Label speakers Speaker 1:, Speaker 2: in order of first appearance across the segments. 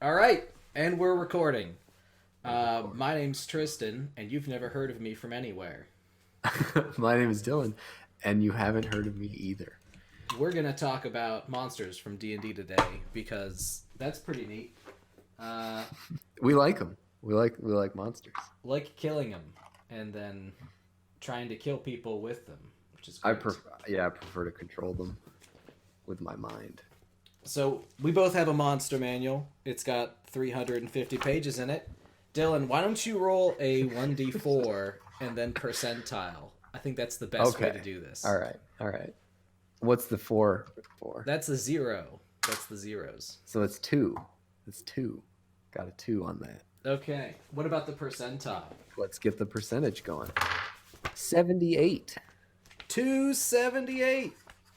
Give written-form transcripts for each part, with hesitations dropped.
Speaker 1: All right, and we're recording. My name's Tristan, and you've never heard of me from anywhere.
Speaker 2: My name is Dylan, and you haven't heard of me either.
Speaker 1: We're gonna talk about monsters from D&D today because that's pretty neat. Uh,
Speaker 2: We like them. We like monsters.
Speaker 1: like killing them and then trying to kill people with them, which is
Speaker 2: I
Speaker 1: great.
Speaker 2: prefer, I prefer to control them with my mind.
Speaker 1: So we both have a monster manual. It's got 350 pages in it. Dylan, why don't you roll a 1d4 and then percentile? I think that's the best way to
Speaker 2: Okay.
Speaker 1: do this.
Speaker 2: All right. What's the four for?
Speaker 1: That's a 0. That's the zeros.
Speaker 2: So it's two. It's two. Got a two on that.
Speaker 1: Okay. What about the percentile?
Speaker 2: Let's get the percentage going. 78.
Speaker 1: 278.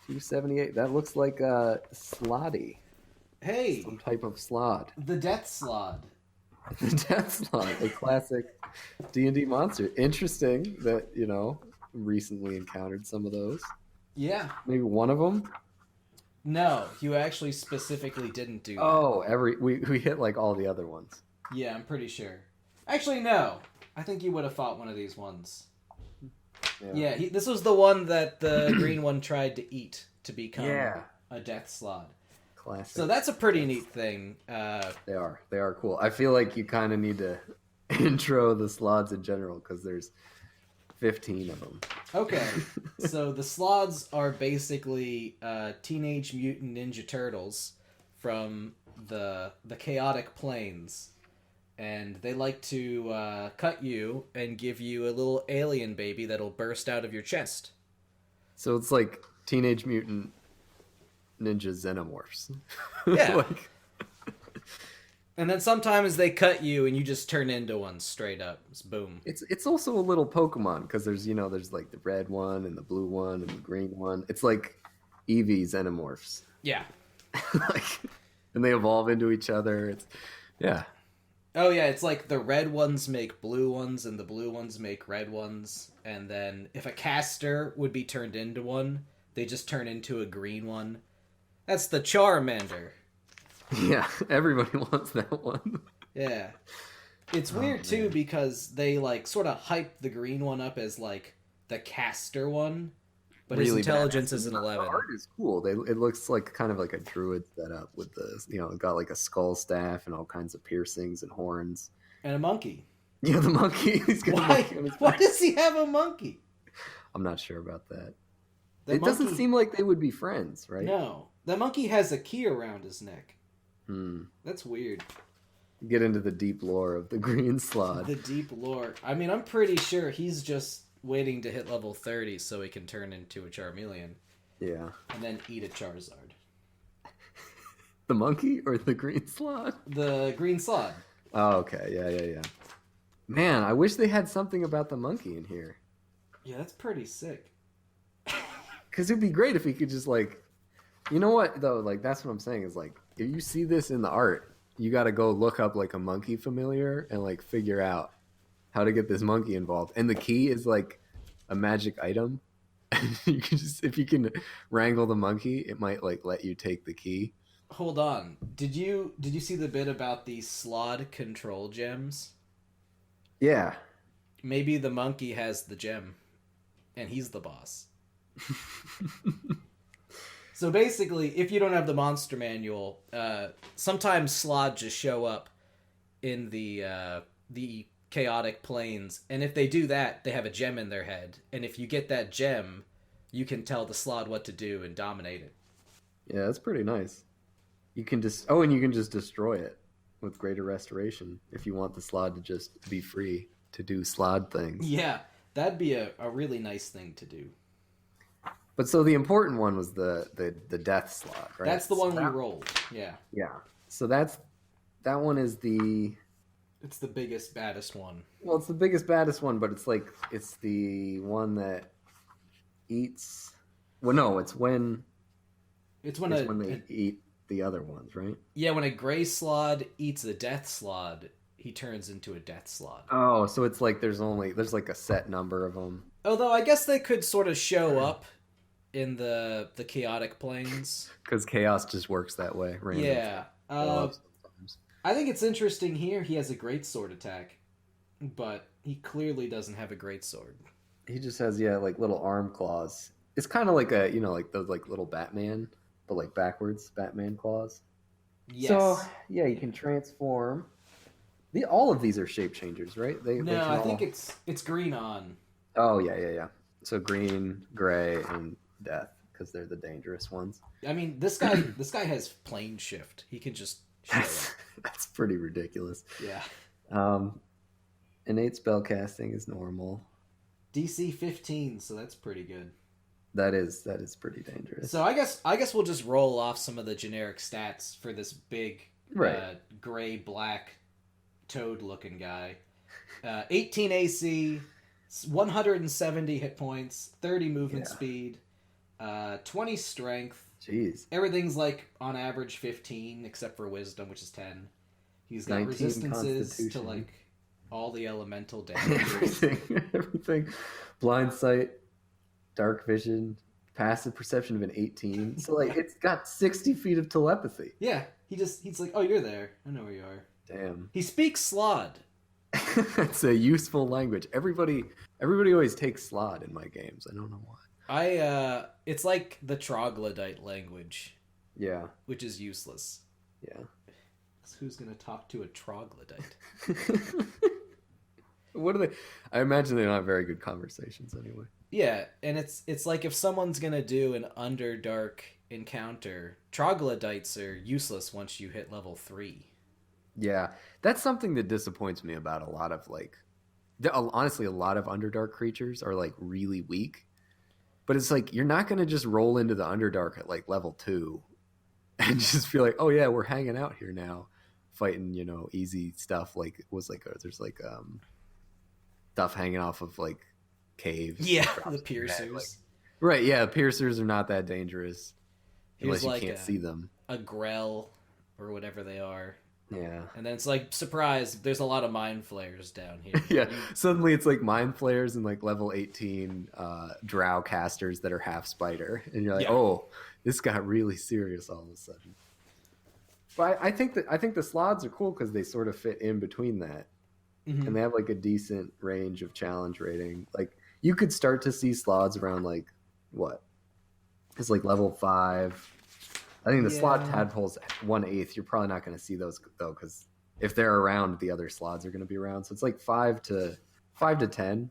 Speaker 2: 278. That looks like a slotty.
Speaker 1: Hey,
Speaker 2: Some type of slod.
Speaker 1: the death slod.
Speaker 2: The Death Slot, a classic D&D monster. Interesting that, recently encountered some of those.
Speaker 1: Yeah.
Speaker 2: Maybe one of them.
Speaker 1: No, you actually specifically didn't do that.
Speaker 2: Oh, we hit like all the other ones.
Speaker 1: Yeah, I'm pretty sure. Actually, no. I think you would have fought one of these ones. Yeah, this was the one that the green one tried to eat to become a death slod.
Speaker 2: Classic.
Speaker 1: So that's a pretty neat thing.
Speaker 2: They are cool. I feel like you kind of need to intro the slots in general because there's 15 of them.
Speaker 1: Okay, so the slods are basically Teenage Mutant Ninja Turtles from the chaotic planes, and they like to cut you and give you a little alien baby that'll burst out of your chest.
Speaker 2: So it's like Teenage Mutant Ninja Xenomorphs.
Speaker 1: Yeah.
Speaker 2: Like,
Speaker 1: And then sometimes they cut you and you just turn into one straight up. It's boom.
Speaker 2: it's also a little Pokemon because there's like the red one and the blue one and the green one. It's like Eevee Xenomorphs.
Speaker 1: Yeah.
Speaker 2: Like, and they evolve into each other. Yeah.
Speaker 1: Oh yeah, it's like the red ones make blue ones and the blue ones make red ones. And then if a caster would be turned into one, they just turn into a green one. That's the Charmander.
Speaker 2: Yeah, everybody wants that one.
Speaker 1: Yeah. It's weird too because they like sort of hype the green one up as like the caster one, but his
Speaker 2: Really
Speaker 1: intelligence
Speaker 2: badass.
Speaker 1: is an
Speaker 2: The
Speaker 1: 11.
Speaker 2: art is cool. It looks like kind of like a druid setup with it got like a skull staff and all kinds of piercings and horns.
Speaker 1: And a monkey.
Speaker 2: Yeah, the monkey. He's got a
Speaker 1: Why?
Speaker 2: monkey on his
Speaker 1: Why
Speaker 2: back.
Speaker 1: does he have a monkey?
Speaker 2: I'm not sure about that.
Speaker 1: The
Speaker 2: It doesn't
Speaker 1: monkey-
Speaker 2: seem like they would be friends, right?
Speaker 1: No. The monkey has a key around his neck.
Speaker 2: Hmm.
Speaker 1: That's weird.
Speaker 2: Get into the deep lore of the green slot.
Speaker 1: The deep lore. I mean, I'm pretty sure he's just waiting to hit level 30 so he can turn into a Charmeleon
Speaker 2: Yeah.
Speaker 1: and then eat a Charizard.
Speaker 2: The monkey or the green slot?
Speaker 1: The green slot.
Speaker 2: Oh, okay. Yeah. Man, I wish they had something about the monkey in here.
Speaker 1: Yeah, that's pretty sick.
Speaker 2: Because it'd be great if we could just like, you know what though? Like that's what I'm saying is like, if you see this in the art, you got to go look up like a monkey familiar and like figure out how to get this monkey involved. And the key is like a magic item. You can just if you can wrangle the monkey, it might like let you take the key.
Speaker 1: Hold on. Did you see the bit about the Slaad control gems?
Speaker 2: Yeah.
Speaker 1: Maybe the monkey has the gem and he's the boss. So basically, if you don't have the monster manual, sometimes Slaad just show up in the chaotic planes, and if they do that, they have a gem in their head. And if you get that gem, you can tell the Slaad what to do and dominate it.
Speaker 2: Yeah, that's pretty nice. You can just and you can just destroy it with greater restoration if you want the slot to just be free to do slot things.
Speaker 1: Yeah, that'd be a really nice thing to do.
Speaker 2: But so the important one was the death slot, right?
Speaker 1: That's the one
Speaker 2: So
Speaker 1: we
Speaker 2: that-
Speaker 1: rolled. Yeah,
Speaker 2: Yeah. So that one is
Speaker 1: it's the biggest, baddest one.
Speaker 2: it's the biggest baddest one, but it's the one that eats. Well, no, it's when
Speaker 1: It's when
Speaker 2: they eat the other ones, right?
Speaker 1: yeah, when a gray Slaad eats a death Slaad, he turns into a death Slaad.
Speaker 2: Oh, so it's like there's like a set number of them.
Speaker 1: Although I guess they could sort of show up in the chaotic planes.
Speaker 2: Because chaos just works that way. Random
Speaker 1: Yeah.
Speaker 2: stuff show up sometimes.
Speaker 1: I think it's interesting here. He has a great sword attack, but he clearly doesn't have a great sword.
Speaker 2: He just has like little arm claws. It's kind of like a like those like little Batman, but like backwards Batman claws.
Speaker 1: Yes.
Speaker 2: So yeah, you can transform. All of these are shape changers, right? They
Speaker 1: No,
Speaker 2: can
Speaker 1: I
Speaker 2: all...
Speaker 1: think it's green on.
Speaker 2: Oh yeah. So green, gray, and death because they're the dangerous ones.
Speaker 1: I mean, this guy has plane shift. He can just show up.
Speaker 2: That's pretty ridiculous.
Speaker 1: Yeah.
Speaker 2: Innate spell casting is normal.
Speaker 1: DC 15, so that's pretty good.
Speaker 2: That is pretty dangerous.
Speaker 1: So I guess we'll just roll off some of the generic stats for this big gray black toad looking guy. 18 AC, 170 hit points, 30 movement speed, 20 strength.
Speaker 2: Jeez.
Speaker 1: Everything's like on average 15 except for wisdom, which is 10. He's got resistances to like all the elemental damage.
Speaker 2: everything. Blind sight, dark vision, passive perception of an 18. So like it's got 60 feet of telepathy.
Speaker 1: Yeah, he's like, oh, you're there. I know where you are.
Speaker 2: Damn.
Speaker 1: He speaks Slaad.
Speaker 2: It's a useful language. Everybody always takes Slaad in my games. I don't know why.
Speaker 1: It's like the troglodyte language.
Speaker 2: Yeah.
Speaker 1: Which is useless.
Speaker 2: Yeah.
Speaker 1: Who's gonna talk to a troglodyte?
Speaker 2: What are they? I imagine they don't have very good conversations anyway.
Speaker 1: Yeah, and it's like if someone's gonna do an Underdark encounter, troglodytes are useless once you hit level 3.
Speaker 2: Yeah, that's something that disappoints me about a lot of like, honestly, a lot of Underdark creatures are like really weak. But it's like you're not gonna just roll into the Underdark at like level 2 and just feel like, oh yeah, we're hanging out here now, fighting easy stuff. Like it was like there's like stuff hanging off of like caves.
Speaker 1: Yeah, the piercers.
Speaker 2: Like, right, yeah, piercers are not that dangerous unless you
Speaker 1: like
Speaker 2: can't see them.
Speaker 1: A grell or whatever they are.
Speaker 2: Yeah.
Speaker 1: And then it's like, surprise, there's a lot of mind flayers down here.
Speaker 2: Yeah, suddenly it's like mind flayers and like level 18 drow casters that are half spider. And you're like, oh, this got really serious all of a sudden. But I think the Slaads are cool because they sort of fit in between that. Mm-hmm. And they have like a decent range of challenge rating. Like you could start to see Slaads around like what? It's like level 5. I think the Slaad tadpoles 1/8. You're probably not going to see those though, because if they're around, the other Slaads are going to be around. So it's like 5 to 10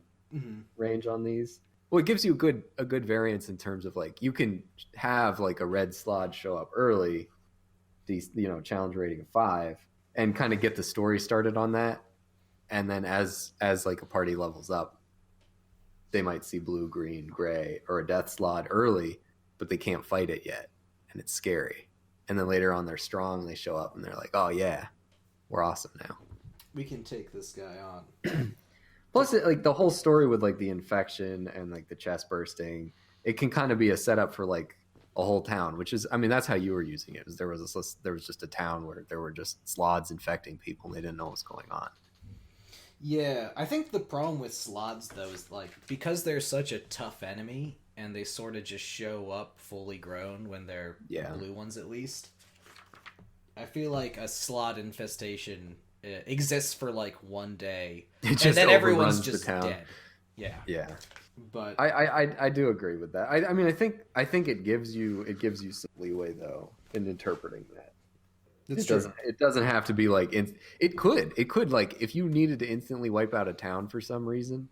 Speaker 2: range on these. Well, it gives you a good variance in terms of like you can have like a red Slaad show up early, challenge rating of 5, and kind of get the story started on that. And then as like a party levels up, they might see blue, green, gray, or a death Slaad early, but they can't fight it yet. And it's scary. And then later on they're strong and they show up and they're like, oh yeah, we're awesome now.
Speaker 1: We can take this guy on.
Speaker 2: Plus like the whole story with like the infection and like the chest bursting, it can kind of be a setup for like a whole town, which is, I mean, that's how you were using it. There was just a town where there were just Slaads infecting people and they didn't know what was going on.
Speaker 1: Yeah, I think the problem with Slaads though is like because they're such a tough enemy and they sort of just show up fully grown when they're blue ones at least. I feel like a Slaad infestation exists for like one day and then everyone's just dead. Yeah. Yeah. But
Speaker 2: I do agree with that. I mean I think it gives you some leeway though in interpreting that. It doesn't have to be like it could like if you needed to instantly wipe out a town for some reason,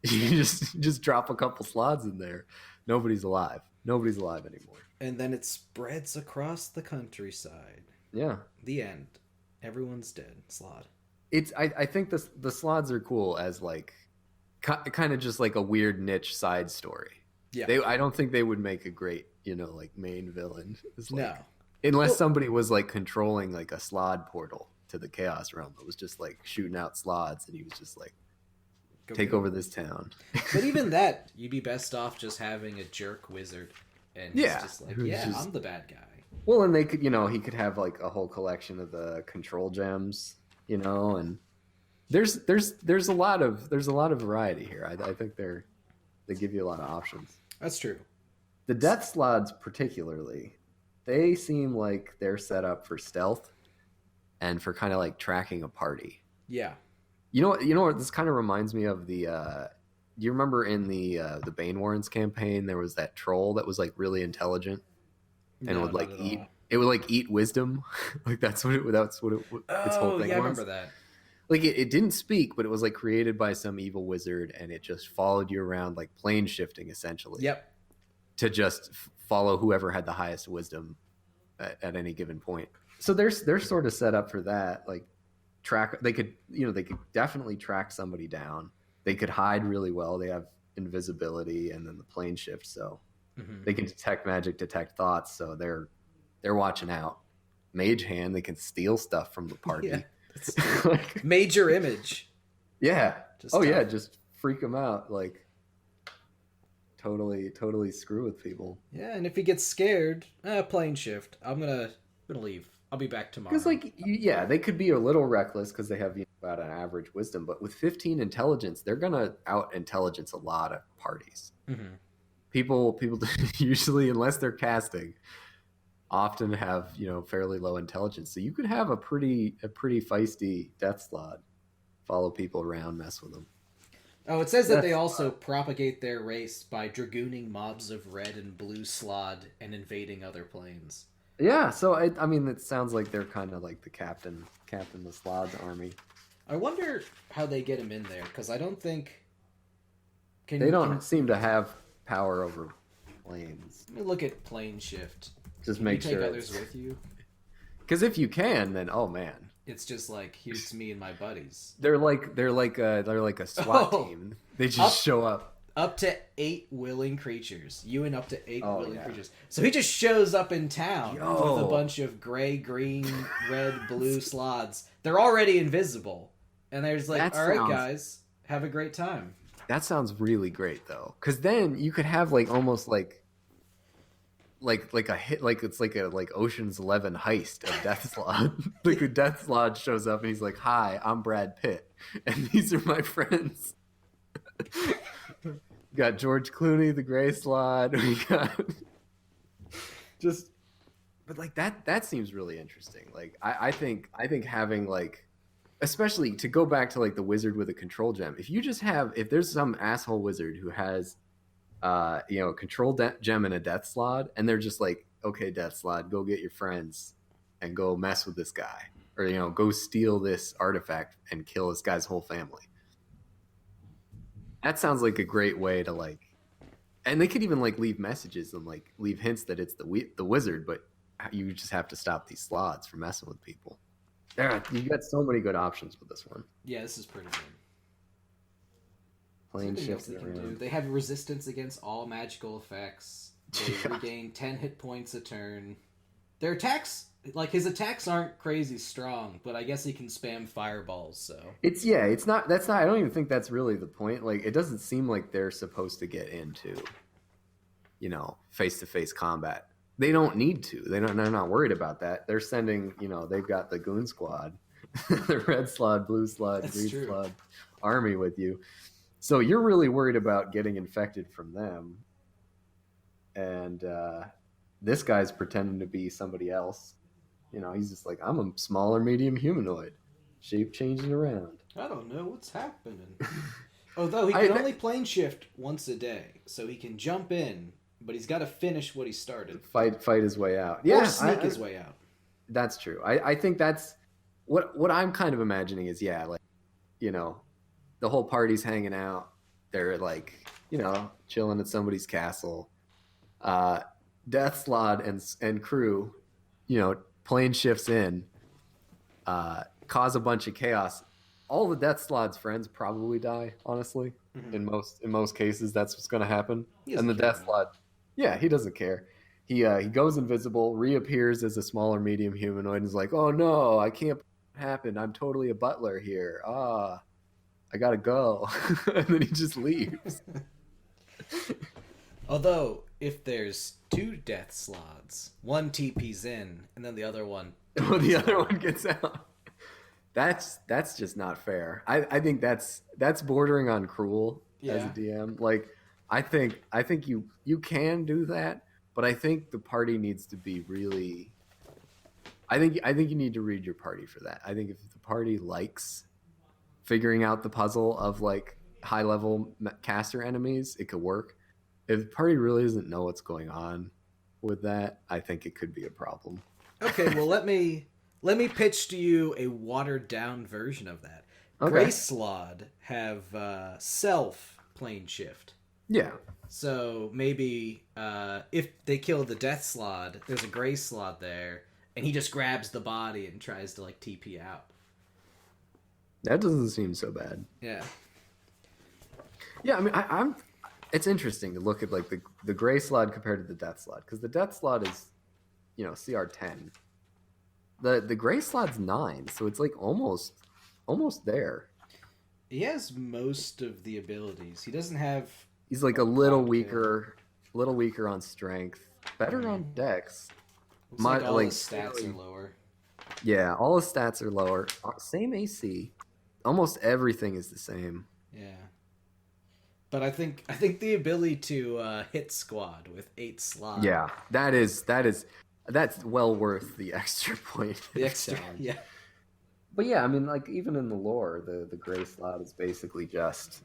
Speaker 2: you just drop a couple Slaads in there. Nobody's alive anymore.
Speaker 1: And then it spreads across the countryside.
Speaker 2: Yeah.
Speaker 1: The end. Everyone's dead. Slaad.
Speaker 2: I think the Slaads are cool as like kind of just like a weird niche side story. Yeah. I don't think they would make a great like main villain.
Speaker 1: No.
Speaker 2: Unless somebody was like controlling like a Slaad portal to the Chaos Realm that was just like shooting out Slaads and he was just like take over this town.
Speaker 1: But even that, you'd be best off just having a jerk wizard and he's just like, I'm the bad guy.
Speaker 2: Well, and they could, he could have like a whole collection of the control gems, and there's a lot of variety here. I think they give you a lot of options.
Speaker 1: That's true.
Speaker 2: The Death Slaads particularly, they seem like they're set up for stealth. and for kind of like tracking a party.
Speaker 1: Yeah.
Speaker 2: You know what this kind of reminds me of the do you remember in the Bane Warrens campaign there was that troll that was like really intelligent and
Speaker 1: No,
Speaker 2: would
Speaker 1: not
Speaker 2: like
Speaker 1: at
Speaker 2: eat
Speaker 1: all.
Speaker 2: it would like eat wisdom. Like its whole
Speaker 1: Oh,
Speaker 2: thing
Speaker 1: yeah, I
Speaker 2: was.
Speaker 1: remember that.
Speaker 2: Like it didn't speak, but it was like created by some evil wizard and it just followed you around like plane shifting essentially
Speaker 1: Yep.
Speaker 2: to just follow whoever had the highest wisdom at any given point. So they're sort of set up for that. Like track, they could definitely track somebody down. They could hide really well. They have invisibility and then the plane shift, so
Speaker 1: Hmm.
Speaker 2: they can detect magic, detect thoughts. So they're watching out. Mage hand, they can steal stuff from the
Speaker 1: Yeah,
Speaker 2: party.
Speaker 1: that's true.
Speaker 2: Like,
Speaker 1: Major image.
Speaker 2: yeah.
Speaker 1: Just
Speaker 2: Oh
Speaker 1: tough.
Speaker 2: yeah, just freak them out. Like totally screw with people.
Speaker 1: Yeah, and if he gets scared, plane shift. I'm gonna leave. I'll be back
Speaker 2: Because
Speaker 1: tomorrow.
Speaker 2: like yeah, they could be a little reckless because they have about an average wisdom, but with 15 intelligence, they're gonna out intelligence a lot of parties.
Speaker 1: Hmm.
Speaker 2: People usually, unless they're casting, often have fairly low intelligence. So you could have a pretty feisty death slot, follow people around, mess with them.
Speaker 1: Oh, it says that they
Speaker 2: That's
Speaker 1: also propagate their race by dragooning mobs of red and blue Slaad and invading other planes.
Speaker 2: yeah. So I mean, it sounds like they're kind of like the captain of Slaad's army.
Speaker 1: I wonder how they get him in there, because I don't think.
Speaker 2: They
Speaker 1: Can
Speaker 2: don't seem to have power over planes.
Speaker 1: let me look at plane shift.
Speaker 2: Just
Speaker 1: Can you
Speaker 2: make
Speaker 1: take
Speaker 2: sure
Speaker 1: others with you?
Speaker 2: because if you can, then oh man,
Speaker 1: It's just like here's me and my buddies.
Speaker 2: they're like a SWAT
Speaker 1: Oh,
Speaker 2: team. They just
Speaker 1: up
Speaker 2: show up.
Speaker 1: up to 8 willing creatures. You and up to eight
Speaker 2: Oh
Speaker 1: willing
Speaker 2: yeah.
Speaker 1: creatures. So he just shows up in town with a
Speaker 2: Yo.
Speaker 1: bunch of gray, green, red, blue slots. They're already invisible, and they're just like,
Speaker 2: That
Speaker 1: "All right,
Speaker 2: sounds
Speaker 1: guys, have a great time."
Speaker 2: that sounds really great though, because then you could have like almost like a hit, like it's like a like Ocean's 11 heist of Death Slod. Like a Death Slod shows up and he's like, "Hi, I'm Brad Pitt, and these are my friends." We got George Clooney, the Gray Slod. We got just, but like that seems really interesting. Like I think having like, especially to go back to like the wizard with a control gem. If there's some asshole wizard who has a control gem and a death slot, and they're just like, okay, death slot, go get your friends and go mess with this guy, or go steal this artifact and kill this guy's whole family. That sounds like a great way to like, and they could even like leave messages and like leave hints that it's the wizard, but you just have to stop these slots from messing with people. Yeah, you got so many good options with this one.
Speaker 1: Yeah, this is pretty good.
Speaker 2: Plane
Speaker 1: Something else
Speaker 2: shifting
Speaker 1: they can do.
Speaker 2: around.
Speaker 1: They have resistance against all magical effects. They
Speaker 2: Yeah.
Speaker 1: regain 10 hit points a turn. Their attacks, like his attacks, aren't crazy strong, but I guess he can spam fireballs. So
Speaker 2: It's not. That's not. I don't even think that's really the point. Like, it doesn't seem like they're supposed to get into, face to face combat. They don't need to. They're not worried about that. They're sending. They've got the goon squad, the red slot, blue slot,
Speaker 1: That's
Speaker 2: green
Speaker 1: true.
Speaker 2: slot army with you. So you're really worried about getting infected from them, and this guy's pretending to be somebody else. He's just like, I'm a smaller, medium humanoid, shape changing around.
Speaker 1: I don't know what's happening. Although he
Speaker 2: I-
Speaker 1: can only plane shift once a day, so he can jump in, but he's got to finish what he started.
Speaker 2: Fight his way out.
Speaker 1: Or
Speaker 2: Yeah,
Speaker 1: sneak his way out.
Speaker 2: that's true. I think that's what I'm kind of imagining is, yeah, like, the whole party's hanging out. They're like, chilling at somebody's castle. Death Slod and crew, plane shifts in, cause a bunch of chaos. All the Death Slod's friends probably die, honestly.
Speaker 1: Mhm.
Speaker 2: In most cases, that's what's going to happen.
Speaker 1: He doesn't
Speaker 2: And the
Speaker 1: care.
Speaker 2: Death Slod, yeah, he doesn't care. He goes invisible, reappears as a smaller medium humanoid, and is like, "Oh no, I can't happen. I'm totally a butler here. I gotta go," and then he just leaves.
Speaker 1: Although, if there's 2 death slots, one TP's in, and then the other one.
Speaker 2: Well, the other one gets out. That's just not fair. I think that's bordering on cruel as a
Speaker 1: Yeah.
Speaker 2: DM. Like, I think you can do that, but I think the party needs to be really. I think you need to read your party for that. I think if the party likes figuring out the puzzle of like high level caster enemies, it could work. If the party really doesn't know what's going on with that, I think it could be a problem.
Speaker 1: Okay, well let me pitch to you a watered down version of that.
Speaker 2: Okay.
Speaker 1: Gray Slaad have self plane shift.
Speaker 2: Yeah.
Speaker 1: So maybe if they kill the Death Slaad, there's a Gray Slaad there, and he just grabs the body and tries to like TP out.
Speaker 2: That doesn't seem so bad.
Speaker 1: Yeah.
Speaker 2: Yeah, I mean, I'm. It's interesting to look at like the Gray Slaad compared to the Death Slaad, because the Death Slaad is, CR10. The Gray Slaad's 9, so it's like almost there.
Speaker 1: He has most of the abilities. He doesn't have.
Speaker 2: He's like a little weaker on strength, better on dex.
Speaker 1: Looks like all his stats are lower.
Speaker 2: Yeah, all his stats are lower. Same AC. Almost everything is the same.
Speaker 1: Yeah. But I think the ability to hit squad with 8 Slaad.
Speaker 2: Yeah, that's well worth the extra point.
Speaker 1: The extra, yeah.
Speaker 2: But yeah, I mean, like even in the lore, the Gray Slaad is basically just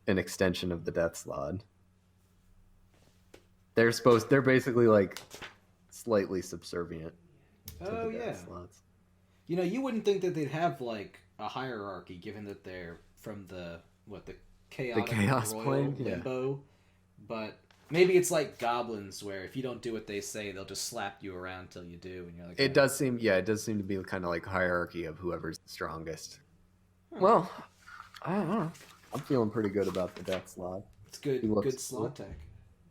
Speaker 2: an extension of the Death Slaad. They're basically like slightly subservient.
Speaker 1: Oh yeah.
Speaker 2: Slaads.
Speaker 1: You wouldn't think that they'd have like a hierarchy, given that they're from the
Speaker 2: chaos
Speaker 1: royal
Speaker 2: plane,
Speaker 1: limbo. But maybe it's like goblins, where if you don't do what they say, they'll just slap you around till you do, and you're like.
Speaker 2: It does seem to be kind of like hierarchy of whoever's the strongest. Well, I don't know. I'm feeling pretty good about the Death Slaad.
Speaker 1: It's good. Good Slaad tech.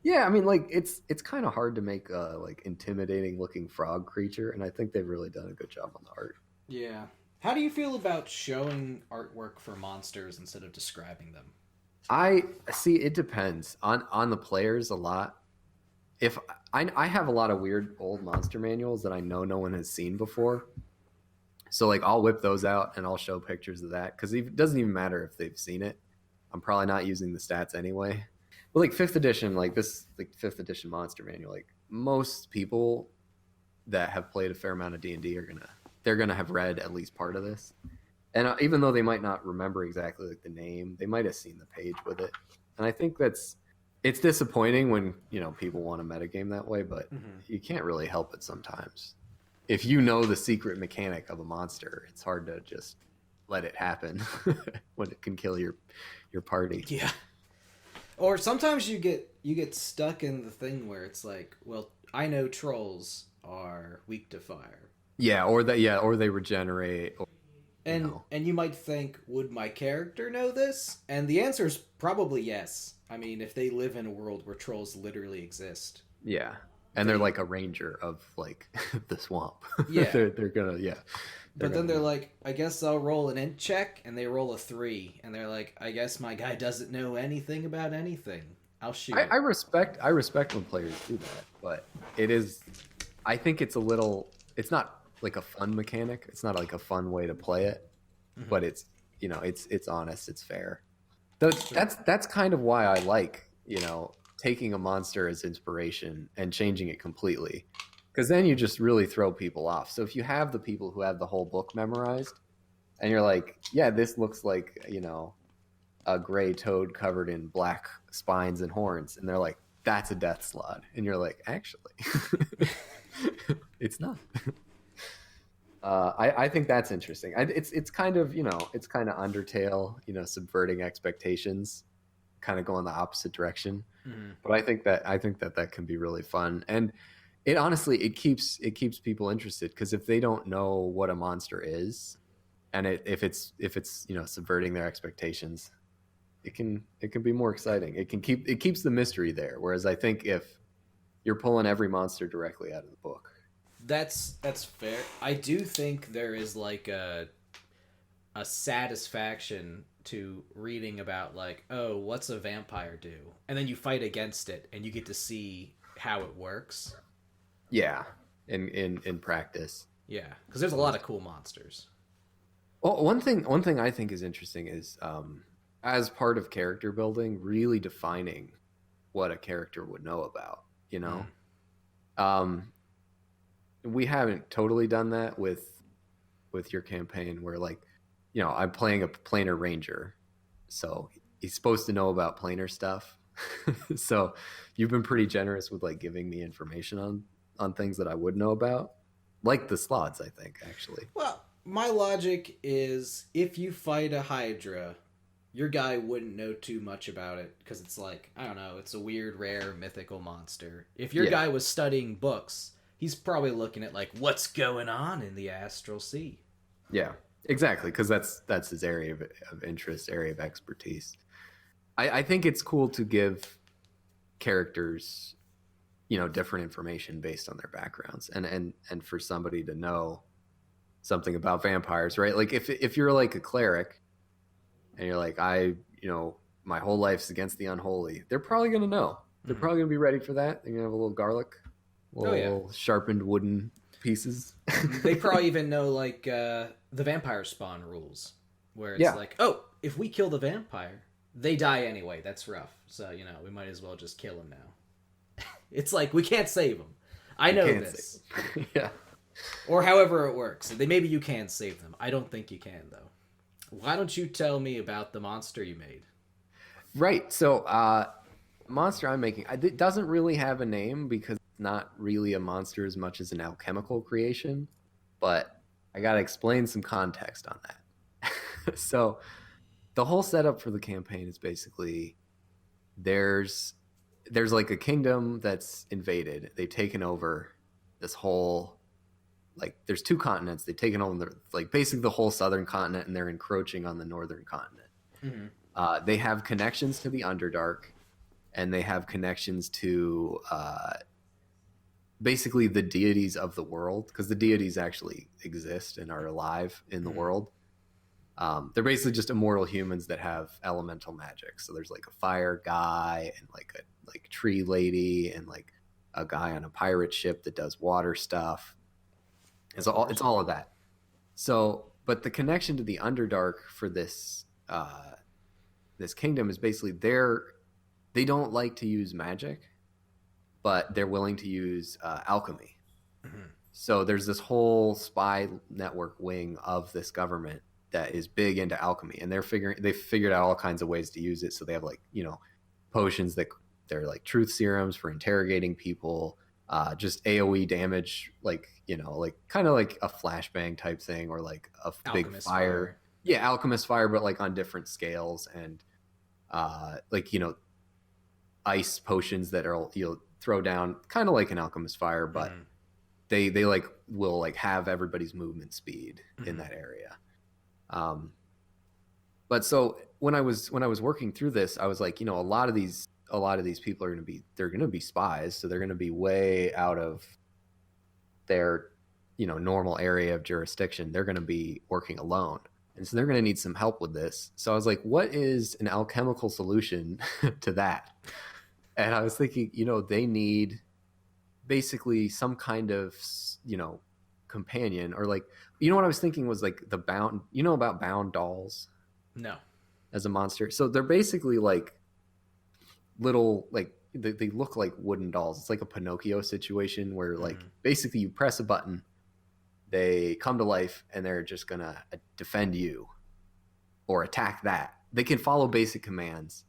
Speaker 2: Yeah, I mean, like it's kind of hard to make a like intimidating looking frog creature, and I think they've really done a good job on the art.
Speaker 1: Yeah. How do you feel about showing artwork for monsters instead of describing them?
Speaker 2: I see. It depends on the players a lot. If I have a lot of weird old monster manuals that I know no one has seen before, so like I'll whip those out and I'll show pictures of that, because it doesn't even matter if they've seen it. I'm probably not using the stats anyway. But like 5th edition, like this, like 5th edition monster manual, like most people that have played a fair amount of D&D they're gonna have read at least part of this, and even though they might not remember exactly like the name, they might have seen the page with it. And I think it's disappointing when people want to metagame that way, but you can't really help it sometimes. If you know the secret mechanic of a monster, it's hard to just let it happen when it can kill your party.
Speaker 1: Yeah. Or sometimes you get stuck in the thing where it's like, well, I know trolls are weak to fire.
Speaker 2: Yeah, or they regenerate.
Speaker 1: And you might think, would my character know this? And the answer is probably yes. I mean, if they live in a world where trolls literally exist.
Speaker 2: Yeah. And they're like a ranger of like the swamp.
Speaker 1: Yeah.
Speaker 2: they're gonna
Speaker 1: But then they're like, I guess I'll roll an int check, and they roll a 3, and they're like, I guess my guy doesn't know anything about anything. I'll shoot.
Speaker 2: I respect when players do that, but I think it's not like a fun mechanic. It's not like a fun way to play it, but it's honest, it's fair. That's kind of why I like taking a monster as inspiration and changing it completely, because then you just really throw people off. So if you have the people who have the whole book memorized, and you're like, yeah, this looks like a gray toad covered in black spines and horns, and they're like, that's a Death Slaad, and you're like, actually, it's not. I think that's interesting. It's kind of Undertale, subverting expectations, kind of going the opposite direction. Mm-hmm. But I think that can be really fun, and it keeps people interested, because if they don't know what a monster is, and if it's subverting their expectations, it can be more exciting. It keeps the mystery there. Whereas I think if you're pulling every monster directly out of the book.
Speaker 1: That's fair. I do think there is like a satisfaction to reading about like, oh, what's a vampire do? And then you fight against it and you get to see how it works.
Speaker 2: Yeah, in practice.
Speaker 1: Yeah, because there's a lot of cool monsters.
Speaker 2: Well, one thing I think is interesting is as part of character building, really defining what a character would know about, we haven't totally done that with your campaign, where like, I'm playing a planar ranger, so he's supposed to know about planar stuff. So you've been pretty generous with like giving me information on things that I would know about, like the Slaads, I think, actually.
Speaker 1: Well, my logic is if you fight a Hydra, your guy wouldn't know too much about it because it's like, I don't know, it's a weird, rare, mythical monster. If your guy was studying books, he's probably looking at like, what's going on in the astral sea?
Speaker 2: Yeah, exactly, because that's his area of interest, area of expertise. I think it's cool to give characters, different information based on their backgrounds, and for somebody to know something about vampires, right? Like if you're like a cleric and you're like, my whole life's against the unholy, they're probably gonna know. They're probably gonna be ready for that. They're gonna have a little garlic, little sharpened wooden pieces.
Speaker 1: They probably even know like the vampire spawn rules, where it's like, oh, if we kill the vampire, they die anyway. That's rough. So we might as well just kill him now. It's like we can't save him. I know this.
Speaker 2: Yeah.
Speaker 1: Or however it works. Maybe you can save them. I don't think you can though. Why don't you tell me about the monster you made?
Speaker 2: Right. So, monster I'm making, it doesn't really have a name because it's not really a monster as much as an alchemical creation, but I got to explain some context on that. So, the whole setup for the campaign is basically there's like a kingdom that's invaded. They've taken over this whole, like, there's 2 continents. They've taken over like basically the whole southern continent, and they're encroaching on the northern continent. Mm-hmm. They have connections to the Underdark, and they have connections to basically the deities of the world, because the deities actually exist and are alive in the world. They're basically just immortal humans that have elemental magic. So there's like a fire guy and like a tree lady and like a guy on a pirate ship that does water stuff. It's all of that. So, but the connection to the Underdark for this this kingdom is basically they don't like to use magic, but they're willing to use alchemy. Mm-hmm. So there's this whole spy network wing of this government that is big into alchemy, and they've figured out all kinds of ways to use it. So they have like, potions that they're like truth serums for interrogating people, just AoE damage, like, like kind of like a flashbang type thing, or like a big fire. Yeah, alchemist fire, but like on different scales, and like, ice potions that are, you'll throw down kind of like an alchemist fire, but they like will like have everybody's movement speed in that area. But so when I was working through this, I was like, a lot of these people are they're going to be spies. So they're going to be way out of their, normal area of jurisdiction. They're going to be working alone. And so they're going to need some help with this. So I was like, what is an alchemical solution to that? And I was thinking, they need basically some kind of, companion, or like, what I was thinking was like the bound, about bound dolls?
Speaker 1: No.
Speaker 2: As a monster. So they're basically like little, like they look like wooden dolls. It's like a Pinocchio situation where like basically you press a button, they come to life, and they're just gonna defend you or attack that. They can follow basic commands.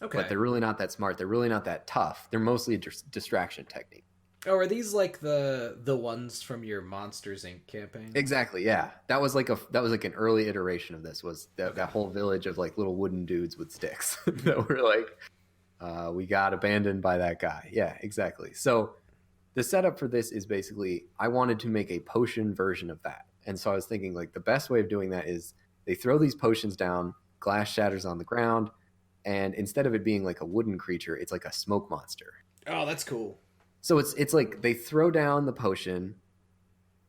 Speaker 2: Okay. But they're really not that smart. They're really not that tough. They're mostly a distraction technique.
Speaker 1: Oh, are these like the ones from your Monsters Inc. campaign?
Speaker 2: Exactly, yeah. That was like an early iteration of this, was that whole village of like little wooden dudes with sticks that were like, we got abandoned by that guy. Yeah, exactly. So the setup for this is basically, I wanted to make a potion version of that. And so I was thinking like the best way of doing that is they throw these potions down, glass shatters on the ground, and instead of it being like a wooden creature, it's like a smoke monster.
Speaker 1: Oh, that's cool.
Speaker 2: So it's like they throw down the potion,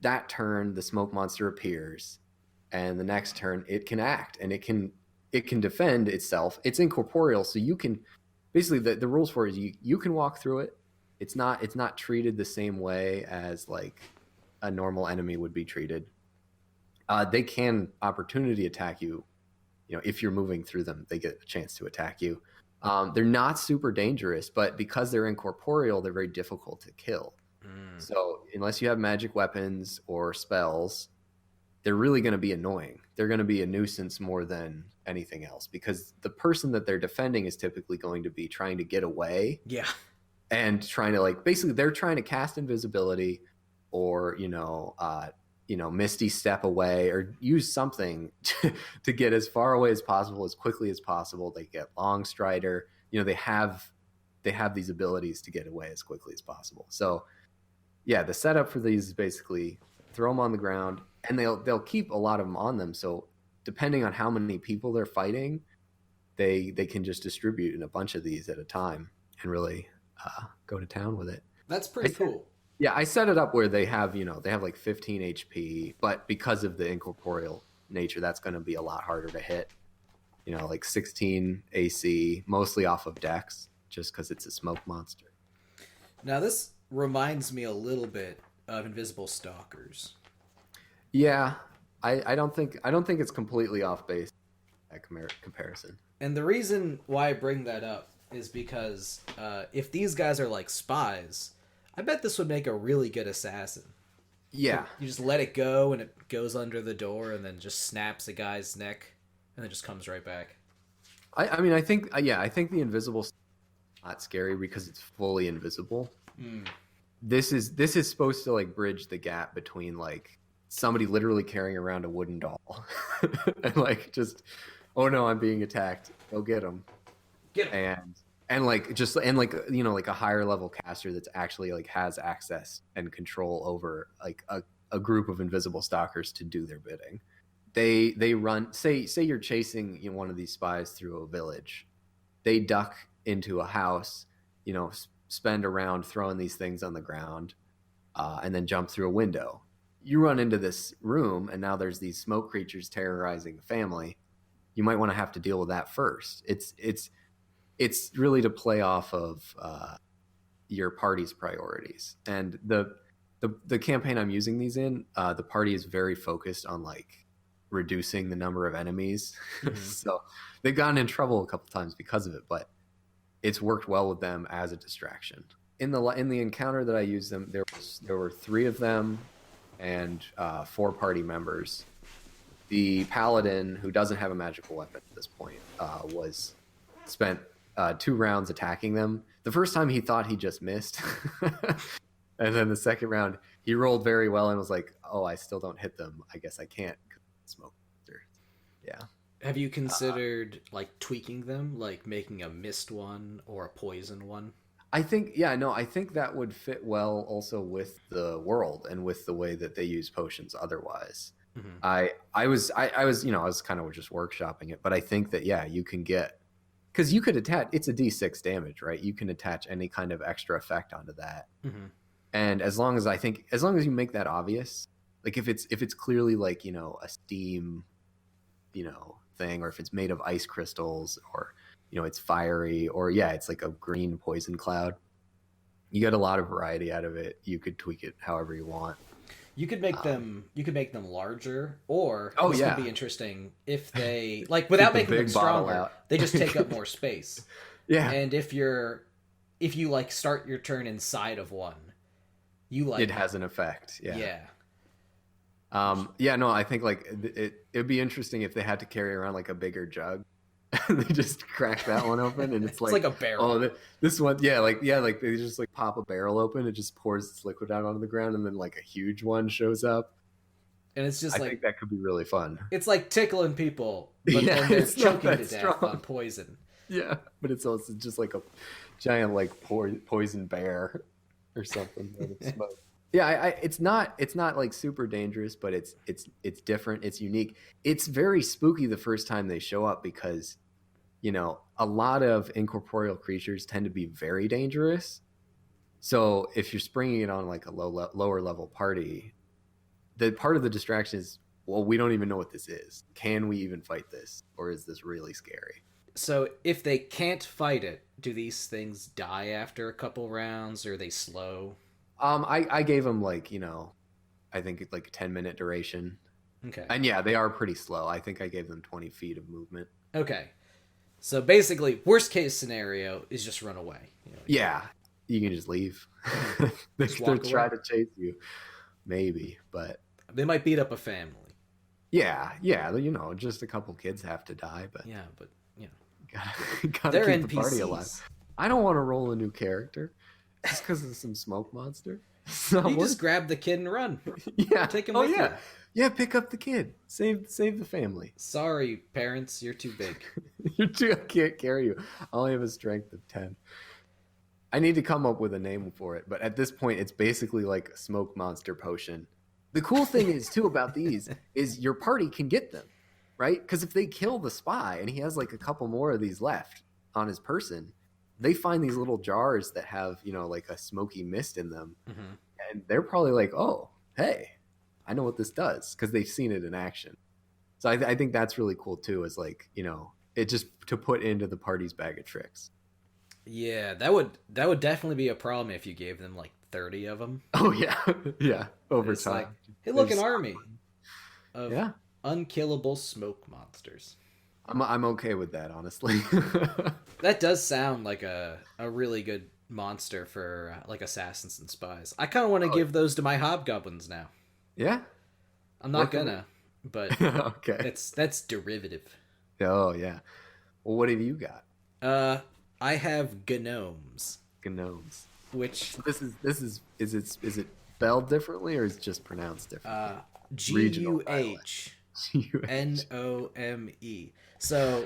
Speaker 2: that turn the smoke monster appears, and the next turn it can act, and it can defend itself. It's incorporeal, so you can basically, the rules for it is you can walk through it. It's not treated the same way as like a normal enemy would be treated. They can opportunity attack you. If you're moving through them, they get a chance to attack you. They're not super dangerous, but because they're incorporeal, they're very difficult to kill. So unless you have magic weapons or spells, they're really going to be annoying. They're going to be a nuisance more than anything else because the person that they're defending is typically going to be trying to get away
Speaker 1: Yeah.
Speaker 2: and trying to like basically they're trying to cast invisibility or misty step away or use something to get as far away as possible as quickly as possible. They get long strider. They have these abilities to get away as quickly as possible. So yeah, the setup for these is basically throw them on the ground, and they'll keep a lot of them on them. So depending on how many people they're fighting, they can just distribute in a bunch of these at a time and really go to town with it.
Speaker 1: That's pretty cool.
Speaker 2: Yeah, I set it up where they have like 15 HP, but because of the incorporeal nature, that's going to be a lot harder to hit. Like 16 AC, mostly off of Dex, just because it's a smoke monster.
Speaker 1: Now this reminds me a little bit of Invisible Stalkers.
Speaker 2: Yeah, I don't think it's completely off base that comparison.
Speaker 1: And the reason why I bring that up is because if these guys are like spies, I bet this would make a really good assassin.
Speaker 2: Yeah,
Speaker 1: you just let it go and it goes under the door and then just snaps a guy's neck and then just comes right back.
Speaker 2: I think the invisible is not scary because it's fully invisible. This is supposed to like bridge the gap between like somebody literally carrying around a wooden doll and like just, oh no, I'm being attacked, go get him. And like like a higher level caster that's actually like has access and control over like a group of invisible stalkers to do their bidding. They run, say you're chasing one of these spies through a village, they duck into a house, spend a round throwing these things on the ground, and then jump through a window. You run into this room, and now there's these smoke creatures terrorizing the family. You might want to have to deal with that first. It's really to play off of your party's priorities. And the campaign I'm using these in, the party is very focused on like reducing the number of enemies. So they've gotten in trouble a couple times because of it, but it's worked well with them as a distraction. In the encounter that I used them, there were 3 of them and 4 party members. The paladin, who doesn't have a magical weapon at this point, was spent 2 rounds attacking them. The first time he thought he just missed, and then the second round he rolled very well and was like, "Oh, I still don't hit them. I guess I can't." Smoke. Yeah.
Speaker 1: Have you considered like tweaking them, like making a mist one or a poison one?
Speaker 2: I think that would fit well also with the world and with the way that they use potions otherwise. I was kind of just workshopping it, but I think that you can get, because you could attach, it's a D6 damage, right? You can attach any kind of extra effect onto that. And as long as you make that obvious, like if it's clearly like, a steam, thing, or if it's made of ice crystals, or, it's fiery, or it's like a green poison cloud, you get a lot of variety out of it. You could tweak it however you want.
Speaker 1: You could make them larger, or this could be interesting if they like without making them stronger, they just take up more space. Yeah. And if you like start your turn inside of one, it
Speaker 2: has an effect. Yeah.
Speaker 1: Yeah.
Speaker 2: I think like it'd be interesting if they had to carry around like a bigger jug. They just crack that one open, and it's
Speaker 1: like a barrel.
Speaker 2: Oh, this one, like they just like pop a barrel open, it just pours this liquid out onto the ground, and then like a huge one shows up.
Speaker 1: And it's just
Speaker 2: I think that could be really fun.
Speaker 1: It's like tickling people, but then they're choking to death on poison.
Speaker 2: Yeah, but it's also just like a giant like poison bear or something. Smoke. Yeah, it's not like super dangerous, but it's different. It's unique. It's very spooky the first time they show up because, a lot of incorporeal creatures tend to be very dangerous. So if you're springing it on like a lower level party, the part of the distraction is, well, we don't even know what this is. Can we even fight this, or is this really scary?
Speaker 1: So if they can't fight it, do these things die after a couple rounds, or are they slow?
Speaker 2: I gave them like, I think like a 10-minute duration.
Speaker 1: Okay.
Speaker 2: And they are pretty slow. I think I gave them 20 feet of movement.
Speaker 1: Okay. So basically, worst case scenario is just run away.
Speaker 2: Yeah. You can just leave.
Speaker 1: Just
Speaker 2: They're
Speaker 1: walk away.
Speaker 2: trying to chase you, maybe, but
Speaker 1: They might beat up a family.
Speaker 2: yeah, just a couple kids have to die, but
Speaker 1: Yeah, but
Speaker 2: gotta
Speaker 1: they're
Speaker 2: keep the party alive.
Speaker 1: NPCs.
Speaker 2: I don't want to roll a new character just because of some smoke monster. It's not
Speaker 1: You
Speaker 2: worth
Speaker 1: just grab the kid and run.
Speaker 2: Yeah.
Speaker 1: Take him
Speaker 2: Oh
Speaker 1: with
Speaker 2: yeah.
Speaker 1: you.
Speaker 2: Yeah. Pick up the kid. Save the family.
Speaker 1: Sorry, parents, you're too big.
Speaker 2: I can't carry you. I only have a strength of 10. I need to come up with a name for it, but at this point, it's basically like a smoke monster potion. The cool thing is too about these is your party can get them, right? Because if they kill the spy and he has like a couple more of these left on his person, they find these little jars that have like a smoky mist in them, and they're probably like, oh, hey, I know what this does, because they've seen it in action. So I think that's really cool too, is like, it just to put into the party's bag of tricks.
Speaker 1: Yeah, that would definitely be a problem if you gave them like 30 of them.
Speaker 2: Oh yeah. Yeah, over
Speaker 1: It's
Speaker 2: time.
Speaker 1: like, hey, look, an army of
Speaker 2: Yeah,
Speaker 1: unkillable smoke monsters.
Speaker 2: I'm okay with that, honestly.
Speaker 1: That does sound like a really good monster for like assassins and spies. I kind of want to give those to my hobgoblins now.
Speaker 2: Yeah.
Speaker 1: I'm not gonna, but
Speaker 2: Okay.
Speaker 1: that's derivative.
Speaker 2: Oh yeah. Well, what have you got?
Speaker 1: I have Gnomes,
Speaker 2: Gnomes.
Speaker 1: which
Speaker 2: So is it spelled differently or is it just pronounced differently? Regional dialect.
Speaker 1: GUHNOME. So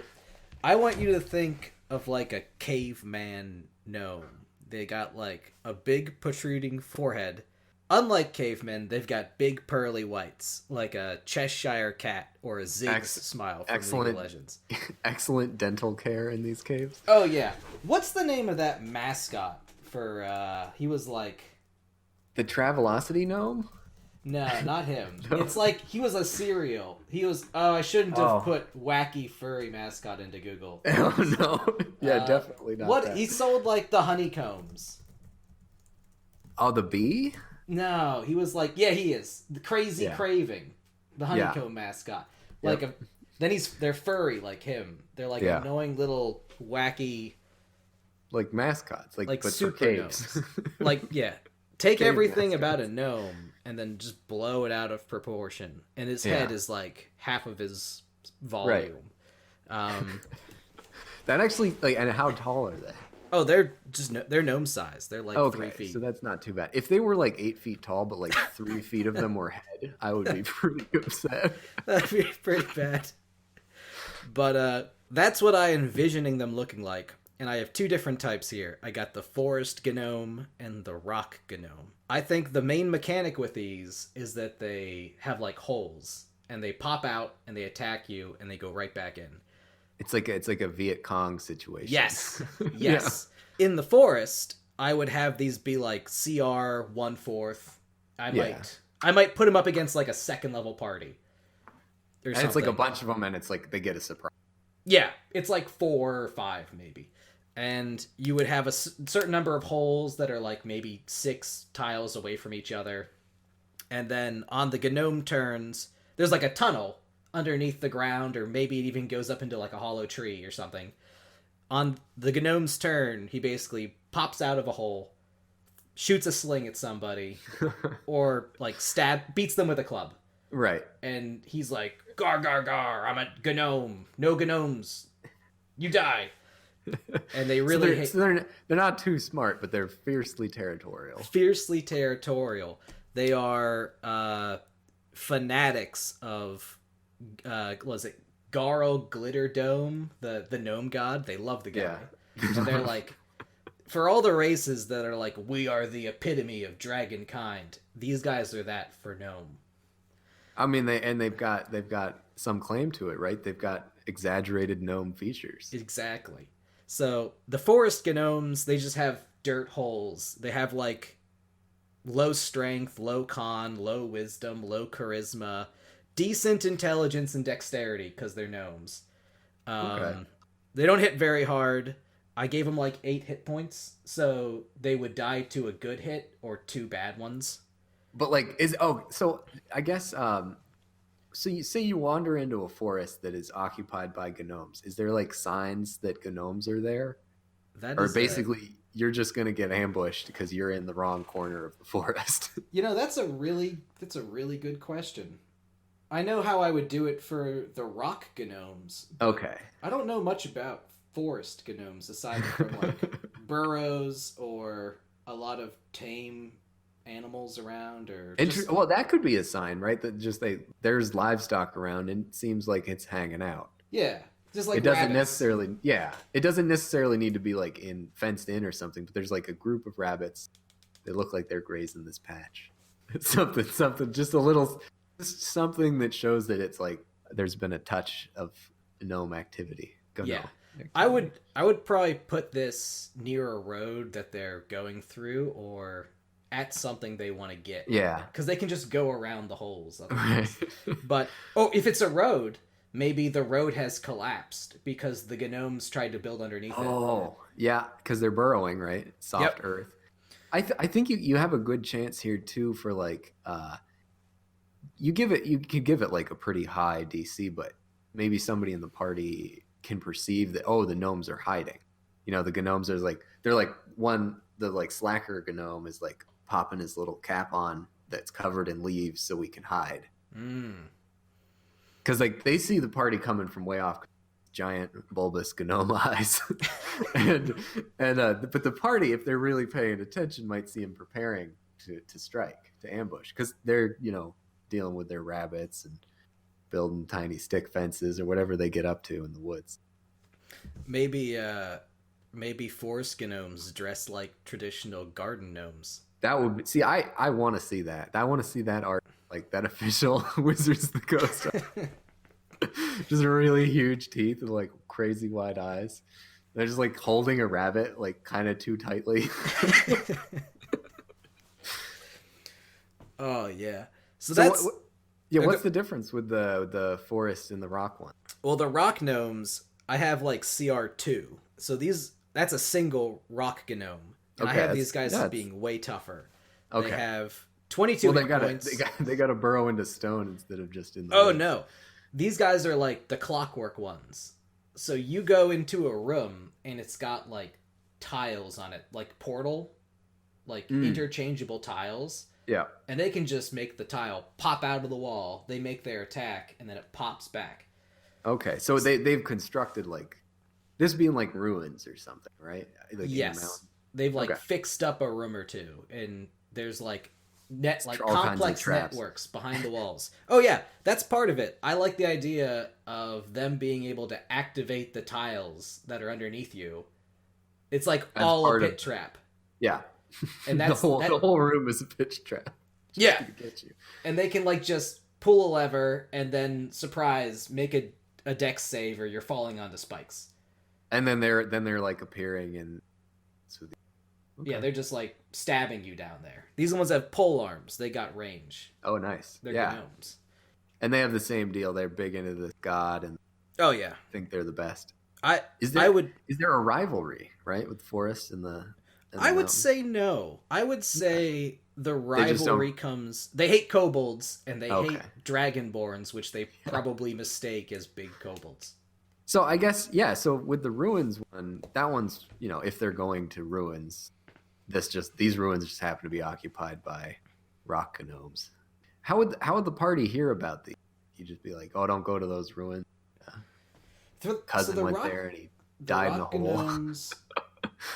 Speaker 1: I want you to think of like a caveman gnome. They got like a big protruding forehead. Unlike cavemen, they've got big pearly whites, like a Cheshire cat or a Ziggs smile from League of Legends.
Speaker 2: Excellent dental care in these caves.
Speaker 1: Oh yeah, what's the name of that mascot for? He was like,
Speaker 2: The Travelocity gnome?
Speaker 1: no, not him.
Speaker 2: No.
Speaker 1: It's like he was a cereal. He was. Oh, I shouldn't have put wacky furry mascot into Google.
Speaker 2: Oh no. Yeah, definitely not.
Speaker 1: What
Speaker 2: that.
Speaker 1: he sold like the honeycombs.
Speaker 2: Oh, the bee?
Speaker 1: No, he was like, yeah, he is the crazy craving, the honeycomb mascot. Like
Speaker 2: Yep.
Speaker 1: they're furry like him. They're like annoying little wacky,
Speaker 2: Like mascots, like but for
Speaker 1: super
Speaker 2: caves.
Speaker 1: gnomes. Like take
Speaker 2: Cave
Speaker 1: everything
Speaker 2: mascots.
Speaker 1: about a gnome and then just blow it out of proportion, and his head is like half of his volume.
Speaker 2: That actually, like, and how tall are they?
Speaker 1: Oh, they're gnome size. They're like 3 feet.
Speaker 2: So that's not too bad. If they were like 8 feet tall, but like 3 feet of them were head, I would be pretty upset.
Speaker 1: That'd be pretty bad. But that's what I envisioning them looking like. And I have two different types here. I got the forest gnome and the rock gnome. I think the main mechanic with these is that they have like holes, and they pop out and they attack you and they go right back in.
Speaker 2: It's like a Viet Cong situation.
Speaker 1: Yes. Yes. In the forest, I would have these be like CR 1/4. I might put them up against like a second level party.
Speaker 2: And it's like a bunch of them, and it's like they get a surprise.
Speaker 1: Yeah, it's like 4 or 5 maybe. And you would have a certain number of holes that are like maybe 6 tiles away from each other. And then on the gnome turns, there's like a tunnel underneath the ground, or maybe it even goes up into like a hollow tree or something. On the gnome's turn, he basically pops out of a hole, shoots a sling at somebody, or like beats them with a club.
Speaker 2: Right.
Speaker 1: And he's like, gar, gar, gar, I'm a gnome. No gnomes. You die. And they really hate...
Speaker 2: So they're not too smart, but they're fiercely territorial.
Speaker 1: Fiercely territorial. They are fanatics of... what was it? Garo Glitter Dome, the gnome god. They love the guy.
Speaker 2: Yeah.
Speaker 1: And they're like... For all the races that are like, we are the epitome of dragon kind, these guys are that for gnome.
Speaker 2: I mean, they've got some claim to it, right? They've got exaggerated gnome features.
Speaker 1: Exactly. So the forest gnomes, they just have dirt holes. They have like low strength, low con, low wisdom, low charisma, decent intelligence and dexterity because they're gnomes. They don't hit very hard. I gave them like 8 hit points, so they would die to a good hit or 2 bad ones.
Speaker 2: But like so I guess so you say you wander into a forest that is occupied by gnomes. Is there like signs that gnomes are there?
Speaker 1: That
Speaker 2: or
Speaker 1: is
Speaker 2: basically you're just gonna get ambushed because you're in the wrong corner of the forest.
Speaker 1: That's a really good question. I know how I would do it for the rock gnomes.
Speaker 2: Okay.
Speaker 1: I don't know much about forest gnomes aside from like burrows or a lot of tame animals around, or
Speaker 2: well, that could be a sign, right? That just there's livestock around and it seems like it's hanging out.
Speaker 1: Yeah, just like
Speaker 2: it doesn't
Speaker 1: rabbits.
Speaker 2: necessarily. Yeah, it doesn't necessarily need to be like fenced in or something. But there's like a group of rabbits. They look like they're grazing this patch. something, just a little. Something that shows that it's like there's been a touch of gnome activity.
Speaker 1: Yeah. I would probably put this near a road that they're going through or at something they want to get.
Speaker 2: Yeah.
Speaker 1: Because they can just go around the holes. But, if it's a road, maybe the road has collapsed because the gnomes tried to build underneath it.
Speaker 2: Oh, yeah, because they're burrowing, right? Soft earth. I think you have a good chance here, too, for like... you could give it like a pretty high DC, but maybe somebody in the party can perceive that, the gnomes are hiding. The gnomes are like, they're like the like slacker gnome is like popping his little cap on that's covered in leaves so we can hide. Because like they see the party coming from way off, giant bulbous gnome eyes, and but the party, if they're really paying attention, might see him preparing to strike, to ambush, because they're dealing with their rabbits and building tiny stick fences or whatever they get up to in the woods.
Speaker 1: Maybe forest gnomes dress like traditional garden gnomes.
Speaker 2: That would be, see, I want to see that. I want to see that art, like that official Wizards of the Coast art. Just really huge teeth and like crazy wide eyes. They're just like holding a rabbit like kind of too tightly.
Speaker 1: Oh yeah. So
Speaker 2: that's what's the difference with the forest and the rock one?
Speaker 1: Well, the rock gnomes, I have like CR2. So that's a single rock gnome. And I have these guys as being way tougher. Okay. They have 22 hit points.
Speaker 2: They got to burrow into stone instead of just in the
Speaker 1: woods. No. These guys are like the clockwork ones. So you go into a room and it's got like tiles on it, like portal, like interchangeable tiles.
Speaker 2: Yeah.
Speaker 1: And they can just make the tile pop out of the wall. They make their attack, and then it pops back.
Speaker 2: Okay, so they've constructed like this being like ruins or something, right? Like
Speaker 1: yes. They've like fixed up a room or two, and there's like complex networks behind the walls. Oh yeah, that's part of it. I like the idea of them being able to activate the tiles that are underneath you. It's like all a pit trap.
Speaker 2: Yeah.
Speaker 1: And that's
Speaker 2: the whole room is a pitch trap.
Speaker 1: Yeah. To get you. And they can like just pull a lever and then surprise, make a dex save, or you're falling onto spikes.
Speaker 2: And then they're like appearing and
Speaker 1: yeah, they're just like stabbing you down there. These ones have pole arms. They got range.
Speaker 2: Oh, nice.
Speaker 1: They're gnomes.
Speaker 2: And they have the same deal. They're big into the god and think they're the best. Is there a rivalry, right, with the forest and the
Speaker 1: I would say no. I would say the rivalry comes... They hate kobolds, and they hate dragonborns, which they probably mistake as big kobolds.
Speaker 2: So I guess, so with the ruins one, that one's, if they're going to ruins, these ruins just happen to be occupied by rock gnomes. How would the party hear about these? You'd just be like, don't go to those ruins. Cousin went there and he died in the hole.
Speaker 1: Gnomes,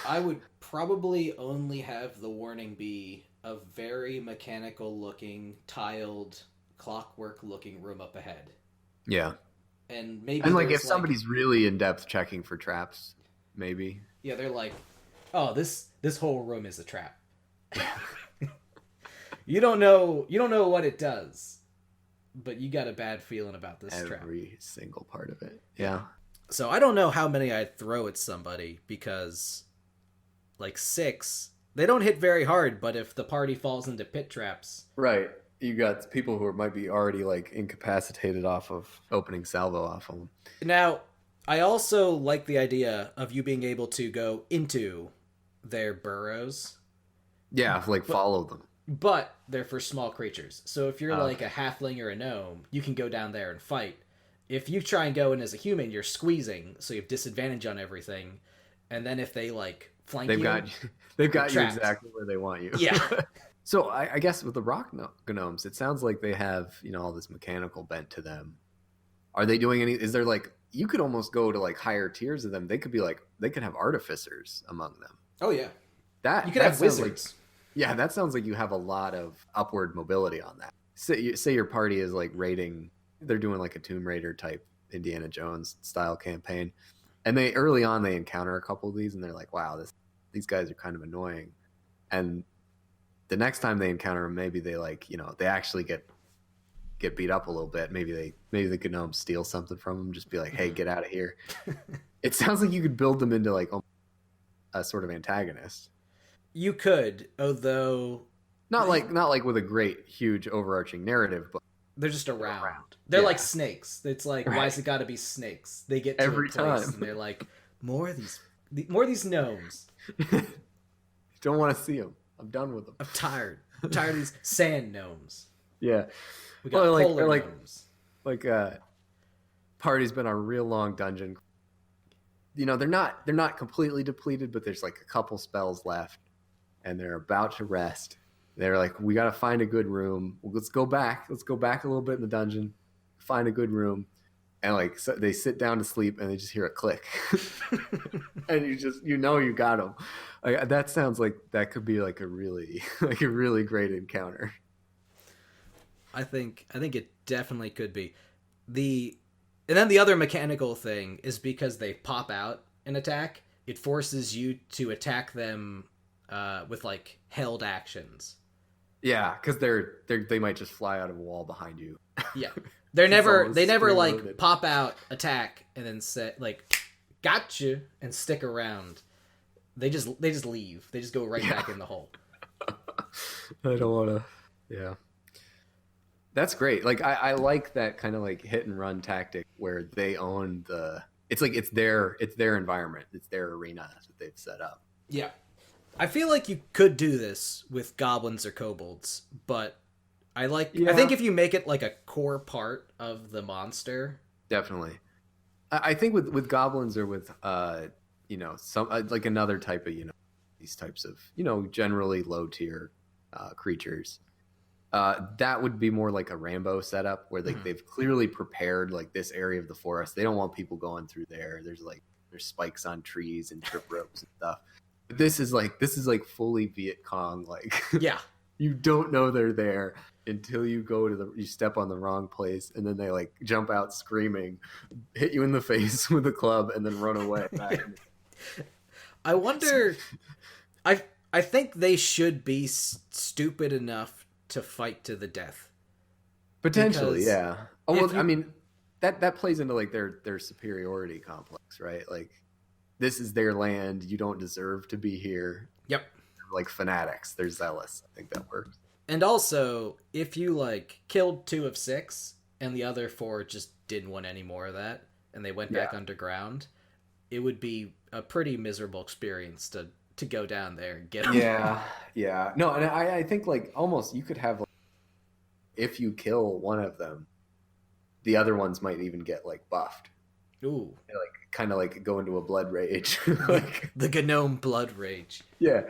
Speaker 1: I would probably only have the warning be a very mechanical looking, tiled, clockwork looking room up ahead.
Speaker 2: Yeah.
Speaker 1: And maybe
Speaker 2: like if somebody's really in depth checking for traps, maybe.
Speaker 1: Yeah, they're like, this whole room is a trap. You don't know what it does, but you got a bad feeling about this trap.
Speaker 2: Every single part of it. Yeah.
Speaker 1: So I don't know how many I'd throw at somebody, because like 6, they don't hit very hard, but if the party falls into pit traps...
Speaker 2: Right. You got people who might be already like incapacitated off of opening salvo off of them.
Speaker 1: Now, I also like the idea of you being able to go into their burrows.
Speaker 2: Yeah, follow them.
Speaker 1: But they're for small creatures. So if you're like a halfling or a gnome, you can go down there and fight. If you try and go in as a human, you're squeezing, so you have disadvantage on everything. And then if they like flank
Speaker 2: They've
Speaker 1: you.
Speaker 2: got they've got you
Speaker 1: trapped.
Speaker 2: exactly where they want you.
Speaker 1: Yeah.
Speaker 2: So I guess with the rock gnomes, it sounds like they have all this mechanical bent to them. Are they doing any? Is there like you could almost go to like higher tiers of them? They could be like they could have artificers among them.
Speaker 1: Oh yeah.
Speaker 2: That
Speaker 1: You could
Speaker 2: that
Speaker 1: have
Speaker 2: sounds
Speaker 1: wizards.
Speaker 2: yeah, that sounds like you have a lot of upward mobility on that. Say your party is like raiding, they're doing like a Tomb Raider type Indiana Jones style campaign, and they early on they encounter a couple of these, and they're like, wow, these guys are kind of annoying, and the next time they encounter them, maybe they like they actually get beat up a little bit. Maybe the gnomes steal something from them, just be like, hey, get out of here. It sounds like you could build them into like a sort of antagonist.
Speaker 1: You could, although
Speaker 2: Not like with a great, huge, overarching narrative, but
Speaker 1: they're just around. They're
Speaker 2: Yeah.
Speaker 1: like snakes. It's like, why has it got to be snakes? They get to
Speaker 2: Every
Speaker 1: a place
Speaker 2: time.
Speaker 1: and they're like, more of these gnomes.
Speaker 2: don't want to see them. I'm done with them.
Speaker 1: I'm tired. I'm tired of these sand gnomes.
Speaker 2: Yeah,
Speaker 1: We got
Speaker 2: Well,
Speaker 1: polar
Speaker 2: like-
Speaker 1: gnomes.
Speaker 2: like party's been a real long dungeon. They're not completely depleted, but there's like a couple spells left, and they're about to rest. They're like, we got to find a good room. Let's go back a little bit in the dungeon, find a good room, and like so they sit down to sleep, and they just hear a click, and you got them. Like, that sounds like that could be like a really great encounter.
Speaker 1: I think it definitely could be. And then the other mechanical thing is because they pop out and attack, it forces you to attack them with like held actions.
Speaker 2: Yeah, because they might just fly out of a wall behind you.
Speaker 1: Yeah. They never like
Speaker 2: spring-loaded.
Speaker 1: pop out, attack, and then say like gotcha and stick around. They just leave. They just go right back in the hole.
Speaker 2: I don't want to. Yeah, that's great. Like I like that kind of like hit and run tactic where they own the. It's like it's their environment. It's their arena that they've set up.
Speaker 1: Yeah. I feel like you could do this with goblins or kobolds, but I think if you make it like a core part of the monster.
Speaker 2: Definitely, I think with goblins or with some like another type of these types of generally low tier creatures. That would be more like a Rambo setup where they've clearly prepared like this area of the forest. They don't want people going through there. There's spikes on trees and trip ropes and stuff. But this is like fully Viet Cong. Like
Speaker 1: Yeah.
Speaker 2: you don't know they're there until you you step on the wrong place, and then they like jump out screaming, hit you in the face with a club, and then run away.
Speaker 1: I wonder. I think they should be stupid enough to fight to the death.
Speaker 2: Potentially,
Speaker 1: Because
Speaker 2: yeah. Oh well,
Speaker 1: if you-
Speaker 2: I mean, that plays into like their superiority complex, right? Like this is their land. You don't deserve to be here.
Speaker 1: Yep.
Speaker 2: Like fanatics, they're zealous. I think that works.
Speaker 1: And also, if you like killed 2 of 6 and the other 4 just didn't want any more of that and they went back underground, it would be a pretty miserable experience to go down there and get them.
Speaker 2: Yeah. No, and I think like almost you could have like, if you kill one of them, the other ones might even get like buffed.
Speaker 1: Ooh.
Speaker 2: They, like kind of like go into a blood rage. Like
Speaker 1: The Gnome blood rage.
Speaker 2: yeah,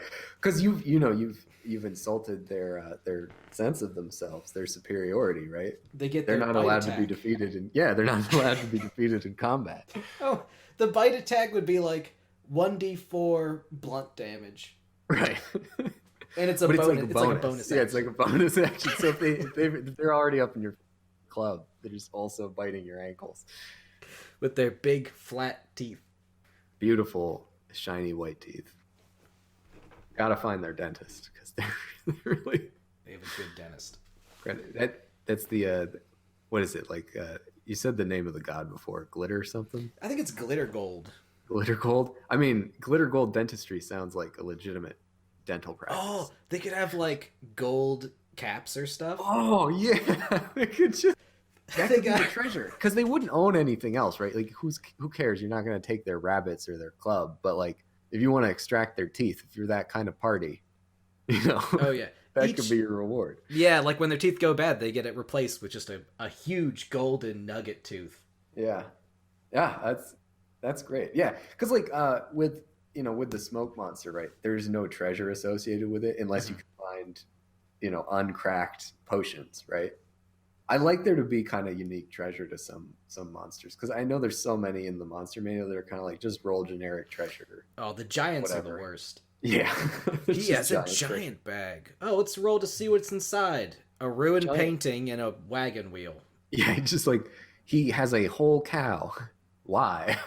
Speaker 2: because you've insulted their sense of themselves, their superiority, right?
Speaker 1: They're
Speaker 2: They're not
Speaker 1: bite
Speaker 2: allowed
Speaker 1: attack.
Speaker 2: to be defeated they're not allowed to be defeated in combat.
Speaker 1: Oh, the bite attack would be like 1d4 blunt damage.
Speaker 2: Right.
Speaker 1: And it's a
Speaker 2: But
Speaker 1: bonus.
Speaker 2: it's
Speaker 1: It's like a bonus
Speaker 2: Yeah, it's
Speaker 1: action.
Speaker 2: like a bonus action. So if they're already up in your club, they're just also biting your ankles.
Speaker 1: With their big flat teeth.
Speaker 2: Beautiful, shiny white teeth. Gotta find their dentist because they're really.
Speaker 1: They have a good dentist.
Speaker 2: That's the what is it like? You said the name of the god before, glitter something.
Speaker 1: I think it's glitter gold.
Speaker 2: Glitter gold. I mean, glitter gold dentistry sounds like a legitimate dental practice.
Speaker 1: Oh, they could have like gold caps or stuff.
Speaker 2: Oh yeah, they could just. That
Speaker 1: They
Speaker 2: could be the
Speaker 1: got-
Speaker 2: treasure because they wouldn't own anything else, right? Like who cares? You're not going to take their rabbits or their club, but like if you want to extract their teeth, if you're that kind of party,
Speaker 1: Oh yeah.
Speaker 2: that
Speaker 1: Each-
Speaker 2: could be your reward.
Speaker 1: Yeah, like when their teeth go bad, they get it replaced with just a huge golden nugget tooth.
Speaker 2: Yeah, that's great. Yeah, because like with with the smoke monster, right? There's no treasure associated with it unless you can find, uncracked potions, right? I like there to be kind of unique treasure to some monsters because I know there's so many in the monster manual that are kind of like just roll generic treasure.
Speaker 1: Oh, the giants
Speaker 2: whatever.
Speaker 1: are the worst.
Speaker 2: Yeah,
Speaker 1: he has a giant bag. Oh, let's roll to see what's inside. A ruined painting and a wagon wheel.
Speaker 2: Yeah, just like he has a whole cow. Why?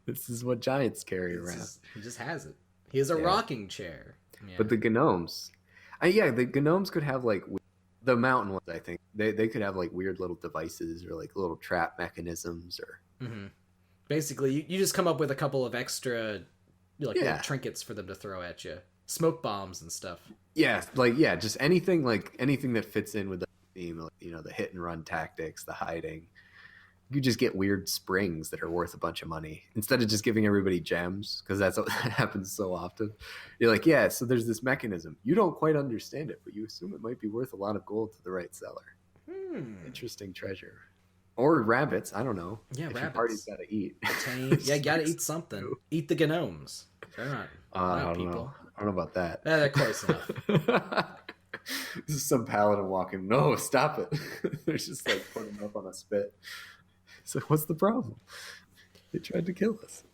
Speaker 2: This is what giants carry around.
Speaker 1: He just has it. He has a rocking chair. Yeah.
Speaker 2: But the gnomes, the gnomes could have like the mountain ones. I think they could have like weird little devices or like little trap mechanisms or.
Speaker 1: Mm-hmm. Basically, you just come up with a couple of extra little trinkets for them to throw at you, smoke bombs and stuff. Yeah,
Speaker 2: just anything that fits in with the theme, like, the hit and run tactics, the hiding. You just get weird springs that are worth a bunch of money instead of just giving everybody gems, because that's what happens so often. You're like, yeah, so there's this mechanism. You don't quite understand it, but you assume it might be worth a lot of gold to the right seller. Interesting treasure. Or rabbits, I don't know.
Speaker 1: Yeah,
Speaker 2: if
Speaker 1: rabbits.
Speaker 2: Your party's got to eat.
Speaker 1: Yeah, got to eat something. Eat the gnomes. They're not,
Speaker 2: not
Speaker 1: people.
Speaker 2: Know. I don't know about that.
Speaker 1: They're close enough.
Speaker 2: This is some paladin walking. No, stop it. They're just like putting them up on a spit. So what's the problem? They tried to kill us.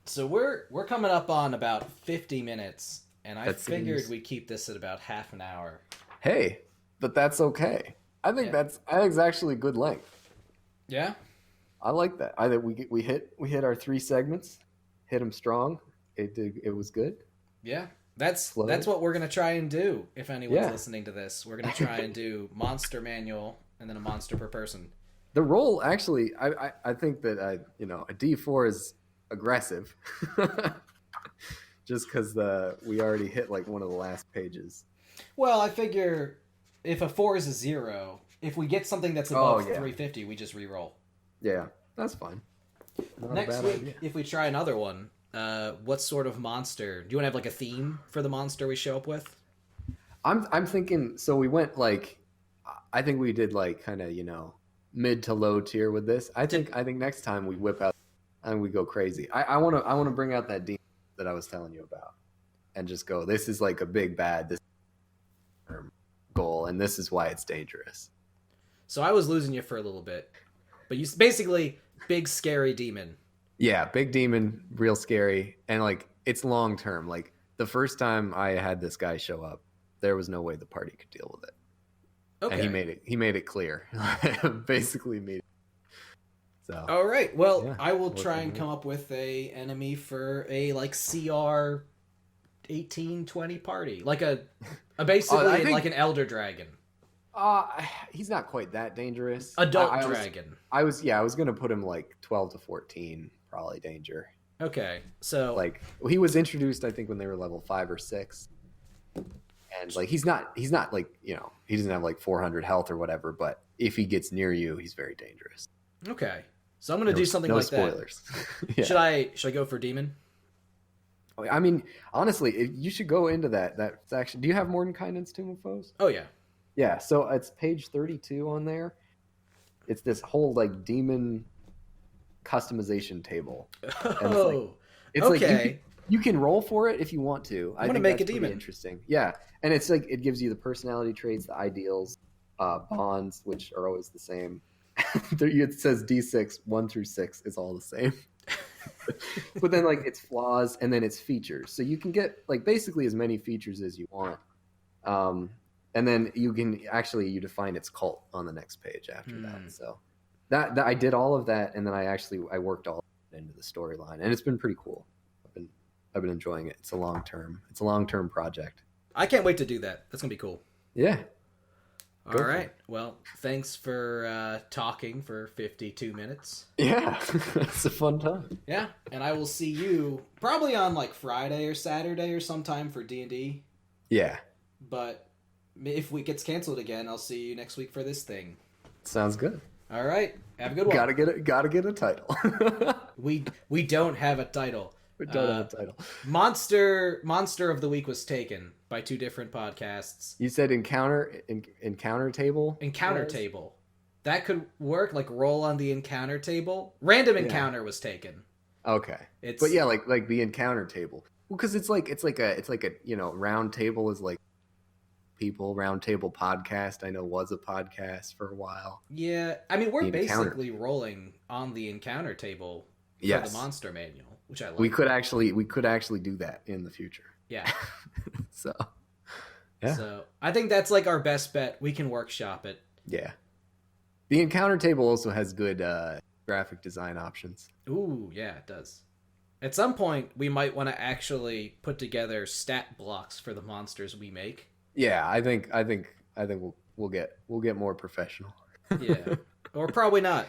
Speaker 1: So we're coming up on about 50 minutes, and I figured we'd keep this at about half an hour.
Speaker 2: Hey, but that's okay. I think that's actually good length.
Speaker 1: Yeah,
Speaker 2: I like that. I think we hit our 3 segments, hit them strong. It was good.
Speaker 1: Yeah, that's what we're gonna try and do. If anyone's listening to this, we're gonna try and do monster manual and then a monster per person.
Speaker 2: The roll actually, I think that a D4 is aggressive, just because we already hit like one of the last pages.
Speaker 1: Well, I figure if a 4 is a 0, if we get something that's above 350, we just re-roll.
Speaker 2: Yeah, that's fine.
Speaker 1: Next week, if we try another one, what sort of monster? Do you want to have like a theme for the monster we show up with?
Speaker 2: I'm thinking. So we went like, I think we did like kind of mid to low tier with this. I think next time we whip out and we go crazy. I want to bring out that demon that I was telling you about, and just go. This is like a big bad. This goal, and this is why it's dangerous.
Speaker 1: So I was losing you for a little bit, but you basically big scary demon.
Speaker 2: Yeah, big demon, real scary, and like it's long term. Like the first time I had this guy show up, there was no way the party could deal with it. Okay. And he made it clear. Basically made it. So.
Speaker 1: All right. Well, yeah, I will try and come up with a enemy for a like CR 18-20 party. Like a basically like an elder dragon.
Speaker 2: He's not quite that dangerous.
Speaker 1: Adult dragon.
Speaker 2: I was going to put him like 12 to 14 probably danger.
Speaker 1: Okay. So
Speaker 2: like he was introduced I think when they were level 5 or 6. And like he's not like, he doesn't have like 400 health or whatever, but if he gets near you, he's very dangerous.
Speaker 1: Okay. So I'm going to do something like
Speaker 2: spoilers.
Speaker 1: Yeah. Should I go for demon?
Speaker 2: I mean, honestly, you should go into that section. Do you have Mordenkainen's Tomb of Foes?
Speaker 1: Oh yeah.
Speaker 2: Yeah, so it's page 32 on there. It's this whole like demon customization table.
Speaker 1: Oh.
Speaker 2: It's
Speaker 1: okay.
Speaker 2: Like you can roll for it if you want to.
Speaker 1: I'm gonna make a demon.
Speaker 2: Interesting. Yeah, and it's like it gives you the personality traits, the ideals, bonds, which are always the same. It says D6 1 through 6 is all the same. But then like its flaws and then its features. So you can get like basically as many features as you want. And then you define its cult on the next page after that. So that I did all of that, and then I worked all into the storyline, and it's been pretty cool. I've been enjoying it. It's a long term project.
Speaker 1: I can't wait to do that. That's gonna be cool.
Speaker 2: Yeah.
Speaker 1: All right. Well, thanks for talking for 52 minutes.
Speaker 2: Yeah, it's a fun time.
Speaker 1: Yeah, and I will see you probably on like Friday or Saturday or sometime for D&D.
Speaker 2: Yeah.
Speaker 1: But if it gets canceled again, I'll see you next week for this thing.
Speaker 2: Sounds good.
Speaker 1: All right. Have a good one.
Speaker 2: Gotta get a title.
Speaker 1: We don't have a title.
Speaker 2: We don't have a title.
Speaker 1: Monster of the Week was taken by 2 different podcasts.
Speaker 2: You said encounter table?
Speaker 1: Encounter table. That could work, like roll on the encounter table. Random encounter was taken.
Speaker 2: Okay.
Speaker 1: It's
Speaker 2: But yeah, like the encounter table. Well, because it's like a round table is like people round table podcast. I know was a podcast for a while.
Speaker 1: yeah. I mean, we're
Speaker 2: The encounter.
Speaker 1: basically rolling on the encounter table for the
Speaker 2: Yes.
Speaker 1: monster manual, which I
Speaker 2: We
Speaker 1: like.
Speaker 2: could actually do that in the future.
Speaker 1: Yeah.
Speaker 2: So yeah.
Speaker 1: So I think that's like our best bet. We can workshop it.
Speaker 2: Yeah. The encounter table also has good graphic design options.
Speaker 1: Ooh, yeah, it does. At some point, we might want to actually put together stat blocks for the monsters we make.
Speaker 2: Yeah, I think we'll get more professional.
Speaker 1: Yeah, or probably not.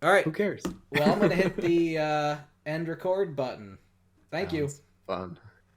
Speaker 1: All right.
Speaker 2: Who cares?
Speaker 1: Well, I'm gonna hit the end record button. Thank you.
Speaker 2: Sounds fun.